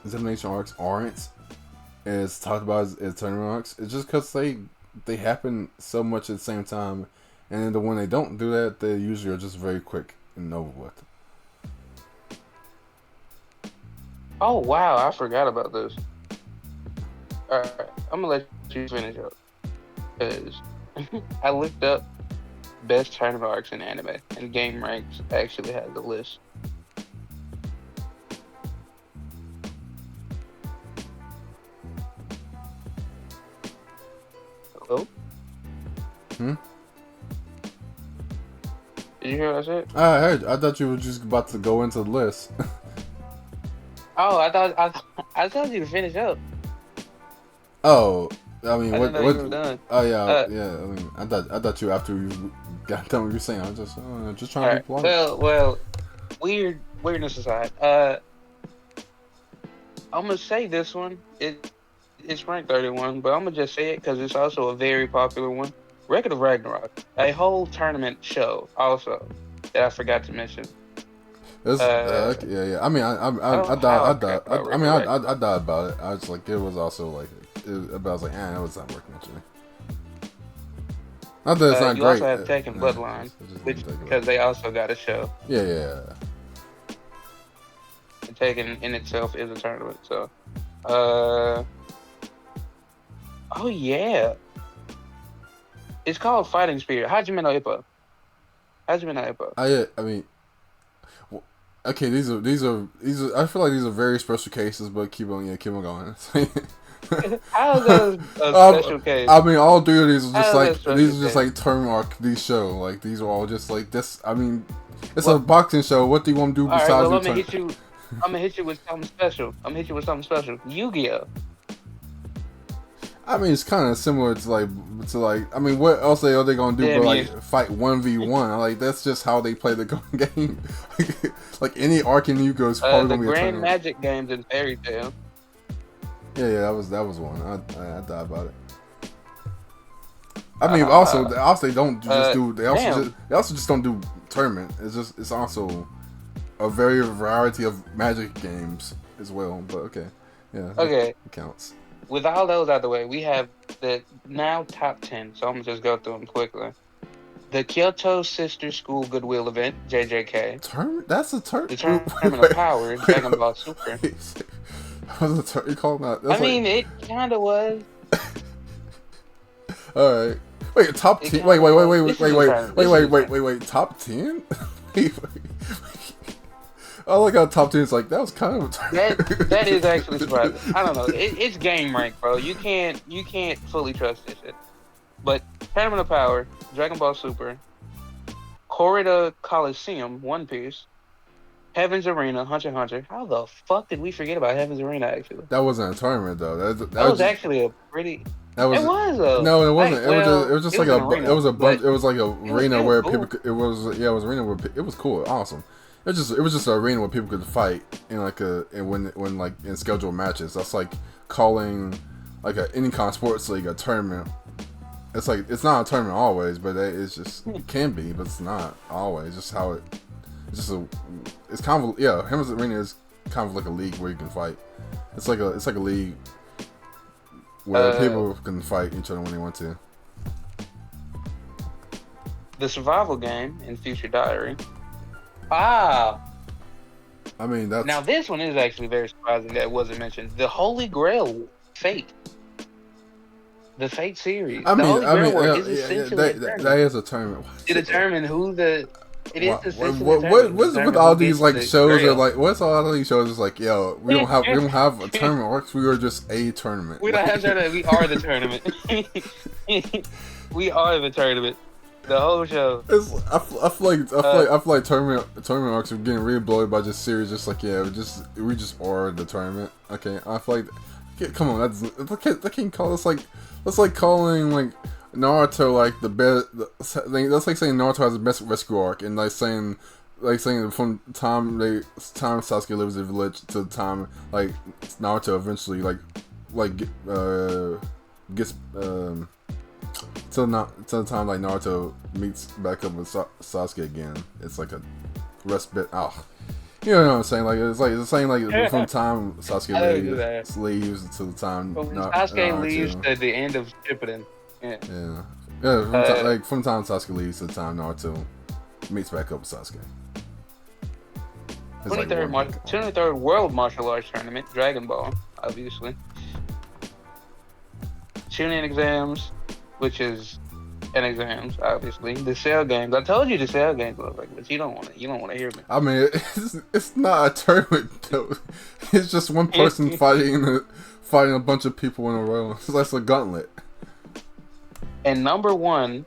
[SPEAKER 1] examination arcs aren't as talked about as tournament arcs is just because they happen so much at the same time, and then when they don't do that, they usually are just very quick and over with.
[SPEAKER 2] Oh wow, I forgot about this. Alright, I'm gonna let you finish up. Because I looked up best tournament arcs in anime, and Game Ranks actually has the list. Hello?
[SPEAKER 1] Hmm?
[SPEAKER 2] Did you hear what I said?
[SPEAKER 1] I heard. I thought you were just about to go into the list.
[SPEAKER 2] Oh, I told you to finish up.
[SPEAKER 1] Oh, I mean,
[SPEAKER 2] I
[SPEAKER 1] what?
[SPEAKER 2] didn't know you were done.
[SPEAKER 1] Oh yeah, yeah. I mean, I thought you after you got done what you were saying. I was just trying to be polite.
[SPEAKER 2] Well, weirdness aside, I'm gonna say this one. It's ranked 31, but I'm gonna just say it because it's also a very popular one. Record of Ragnarok, a whole tournament show also that I forgot to mention.
[SPEAKER 1] Yeah. I mean, I thought about it. I was like, it was also like, but I was like, it was not worth mentioning. Not that it's not
[SPEAKER 2] you
[SPEAKER 1] great.
[SPEAKER 2] also have Tekken Bloodline, because they also got a show.
[SPEAKER 1] Yeah.
[SPEAKER 2] And Tekken in itself is a tournament, so. Oh yeah. It's called Fighting Spirit. Hajime no Ippo.
[SPEAKER 1] I mean, Okay, these are. I feel like these are very special cases, but keep on going.
[SPEAKER 2] How is that a special case?
[SPEAKER 1] I mean, all three of these are just
[SPEAKER 2] How is that a
[SPEAKER 1] like
[SPEAKER 2] special case?
[SPEAKER 1] term arc. These show like these are all just like this. I mean, it's a
[SPEAKER 2] Well,
[SPEAKER 1] boxing show. What do you want to do
[SPEAKER 2] all right.
[SPEAKER 1] besides
[SPEAKER 2] Well,
[SPEAKER 1] do
[SPEAKER 2] I'm gonna
[SPEAKER 1] turn?
[SPEAKER 2] hit you. I'm gonna hit you with something special. I'm gonna hit you with something special. Yu-Gi-Oh.
[SPEAKER 1] I mean, it's kind of similar to like. I mean, what else are they gonna do
[SPEAKER 2] Damn
[SPEAKER 1] but
[SPEAKER 2] you.
[SPEAKER 1] like fight 1v1? Like that's just how they play the game. Like any arc in Yu-Gi-Oh is probably
[SPEAKER 2] The
[SPEAKER 1] gonna be a
[SPEAKER 2] Grand
[SPEAKER 1] tournament.
[SPEAKER 2] Magic games in Fairy Tail.
[SPEAKER 1] Yeah, that was one. I thought about it. I mean,
[SPEAKER 2] Uh,
[SPEAKER 1] also they don't just do.
[SPEAKER 2] Damn.
[SPEAKER 1] They also just don't do tournament. It's also a very variety of Magic games as well. But okay, yeah,
[SPEAKER 2] Okay.
[SPEAKER 1] it counts.
[SPEAKER 2] With all those out of the way, we have the now top 10. So I'm gonna just go through them quickly. The Kyoto Sister School Goodwill event, JJK.
[SPEAKER 1] That's a
[SPEAKER 2] The Tournament of Power, Dragon Ball Super.
[SPEAKER 1] What's a you call that?
[SPEAKER 2] I mean, it kind of was.
[SPEAKER 1] All right. Wait, top 10. Wait. Top 10? I like how top 10 is like that was kind of
[SPEAKER 2] That is actually surprising. I don't know. It's game rank, bro. You can't fully trust this shit. But Tournament of Power, Dragon Ball Super, Corrida Coliseum, One Piece, Heaven's Arena, Hunter x Hunter. How the fuck did we forget about Heaven's Arena? Actually,
[SPEAKER 1] that wasn't a tournament though.
[SPEAKER 2] that was actually a pretty.
[SPEAKER 1] That was,
[SPEAKER 2] it was though.
[SPEAKER 1] No, it wasn't. It was just like
[SPEAKER 2] an arena,
[SPEAKER 1] it was a bunch. It was like a arena where
[SPEAKER 2] cool.
[SPEAKER 1] people. It was it was arena where it was cool, awesome. It was just an arena where people could fight in like when like in scheduled matches. That's like calling like any kind of sports league a tournament. It's like it's not a tournament always, but it's just it can be, but it's not always. Just how it. It's just it's kind of Heaven's Arena is kind of like a league where you can fight. It's like a league where people can fight each other when they want to.
[SPEAKER 2] The survival game in Future Diary. Ah.
[SPEAKER 1] I mean that's
[SPEAKER 2] now this one is actually very surprising that it wasn't mentioned. The Holy Grail Fate. The Fate series.
[SPEAKER 1] I mean,
[SPEAKER 2] is essentially
[SPEAKER 1] that is a tournament.
[SPEAKER 2] To determine who the. It is essentially
[SPEAKER 1] what's with all these like shows
[SPEAKER 2] Grail.
[SPEAKER 1] are like? What's all these shows is like? Yo, we don't have a tournament. Works. We are just a tournament.
[SPEAKER 2] We don't have tournament. We are the tournament. We are the tournament. The whole show.
[SPEAKER 1] I feel like tournament arcs are getting really bloated by just series. Just like we just are the tournament. Okay, I feel like come on, that can't call us like that's like calling like Naruto like the best. That's like saying Naruto has the best rescue arc, and like saying from the time Sasuke lives in the village to the time like Naruto eventually gets till the time like Naruto meets back up with Sasuke again. It's like a respite. Oh, you know what I'm saying? Like it's saying like from the time Sasuke leaves to the time
[SPEAKER 2] Sasuke leaves to the end of Shippuden. Yeah.
[SPEAKER 1] From the time Sasuke leaves to the time Naruto meets back up with Sasuke.
[SPEAKER 2] 23rd World Martial Arts Tournament, Dragon Ball, obviously. Chunin exams, which is an exams, obviously. The Cell games. I told you the Cell games look like, but you don't want to hear me.
[SPEAKER 1] I mean, it's not a tournament though. It's just one person fighting a bunch of people in a row. So that's a gauntlet.
[SPEAKER 2] And number one,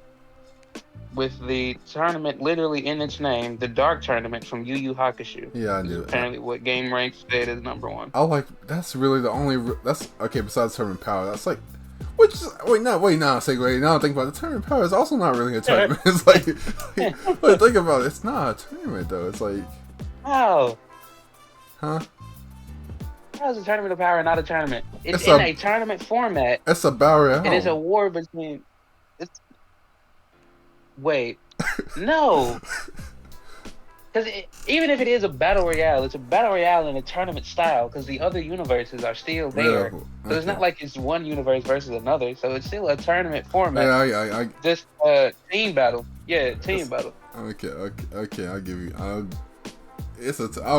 [SPEAKER 2] with the tournament literally in its name, the Dark Tournament from Yu Yu Hakusho.
[SPEAKER 1] Yeah, I knew that.
[SPEAKER 2] Apparently, what Game Rank said is number one.
[SPEAKER 1] That's really the only. That's okay. Besides Tournament Power, that's like. Now think about it. The Tournament Power is also not really a tournament. It's like, but think about it. It's not a tournament though. It's like.
[SPEAKER 2] How?
[SPEAKER 1] Huh?
[SPEAKER 2] How is a Tournament of Power not a tournament? It's in a tournament format.
[SPEAKER 1] It's a battle royale.
[SPEAKER 2] It is a war between. Wait, no. Because even if it is a battle royale, it's a battle royale in a tournament style. Because the other universes are still there, so it's not like it's one universe versus another. So it's still a tournament format.
[SPEAKER 1] Yeah,
[SPEAKER 2] Just team battle. Yeah, team battle.
[SPEAKER 1] Okay. I'll give you. I would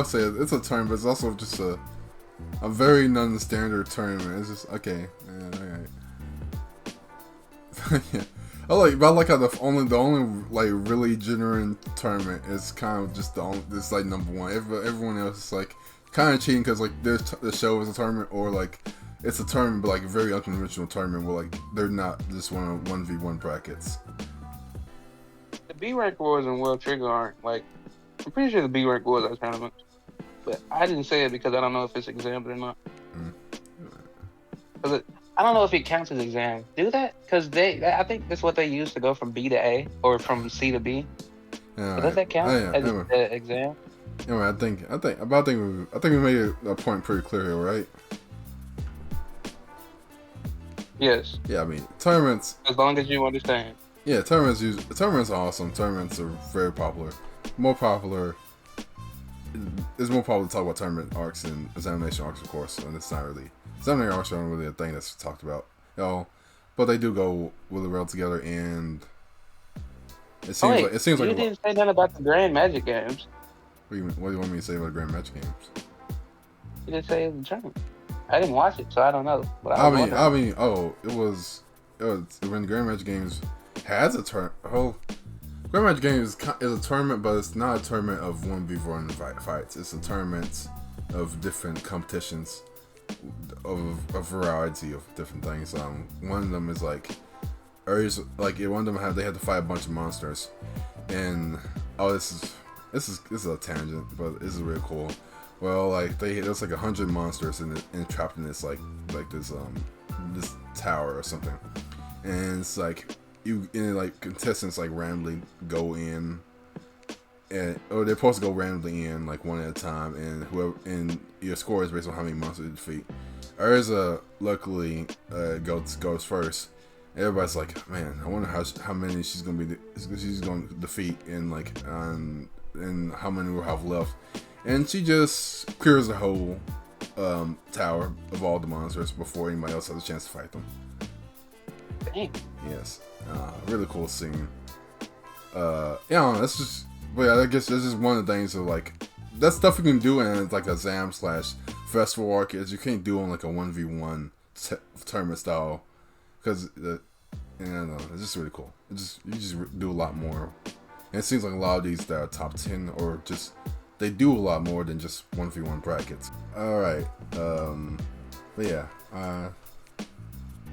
[SPEAKER 1] say it's a tournament, but it's also just a very non-standard tournament. It's just okay. Yeah, all right. Yeah. I like how the only like really genuine tournament is kind of just the only, it's like number one. Everyone else is like kind of cheating because like the show is a tournament or like it's a tournament but like a very unconventional tournament where like they're not just 1v1 brackets.
[SPEAKER 2] The B rank wars and World Trigger aren't like. I'm pretty sure the B rank wars are tournaments, but I didn't say it because I don't know if it's exempt or not.
[SPEAKER 1] Mm.
[SPEAKER 2] Because I don't know if it counts as exam. Do that? Because I think that's what they use to go from B to A or from C to B.
[SPEAKER 1] Yeah,
[SPEAKER 2] Does that count
[SPEAKER 1] yeah,
[SPEAKER 2] as
[SPEAKER 1] anyway.
[SPEAKER 2] an exam?
[SPEAKER 1] Anyway, I think we made a point pretty clear here, right?
[SPEAKER 2] Yes.
[SPEAKER 1] Yeah, I mean tournaments.
[SPEAKER 2] As long as you understand.
[SPEAKER 1] Yeah, tournaments are awesome. Tournaments are very popular. More popular. It's more popular to talk about tournament arcs than examination arcs, of course. And it's not really examination arcs aren't really a thing that's talked about, but they do go really well together. And it seems like
[SPEAKER 2] you didn't say nothing about the Grand Magic games.
[SPEAKER 1] What do you want me to say about the Grand Magic games?
[SPEAKER 2] You didn't say it was a tournament. I didn't watch it, so I don't know. But
[SPEAKER 1] it was when the Grand Magic games has a tournament. Grand Magic Games is a tournament, but it's not a tournament of 1v1 fights. It's a tournament of different competitions of a variety of different things. One of them is like, one of them they had to fight a bunch of monsters, and this is a tangent, but this is really cool. Well, like there's like 100 monsters and trapped in this this tower or something, and it's like. Contestants like randomly go in, or they're supposed to go randomly in like one at a time, and your score is based on how many monsters you defeat. Urza luckily goes first. Everybody's like, man, I wonder how many she's gonna defeat and how many we'll have left. And she just clears the whole tower of all the monsters before anybody else has a chance to fight them.
[SPEAKER 2] Dang.
[SPEAKER 1] Yes. Really cool scene. That's just. But yeah, I guess this is one of the things of like that stuff you can do in like a Zam / festival arc is you can't do on like a 1v1 tournament style because it's just really cool. You just do a lot more, and it seems like a lot of these that are top 10 or just they do a lot more than just 1v1 brackets. All right. But yeah.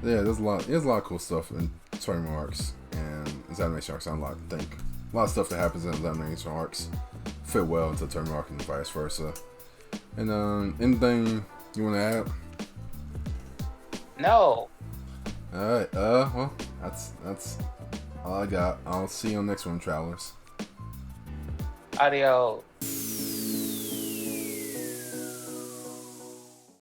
[SPEAKER 1] There's a lot of cool stuff in tournament arcs and examination arcs. A lot of stuff that happens in examination arcs fit well into tournament arc and vice versa. And anything you want to add?
[SPEAKER 2] No.
[SPEAKER 1] All right. Well, that's all I got. I'll see you on the next one, travelers.
[SPEAKER 2] Adios.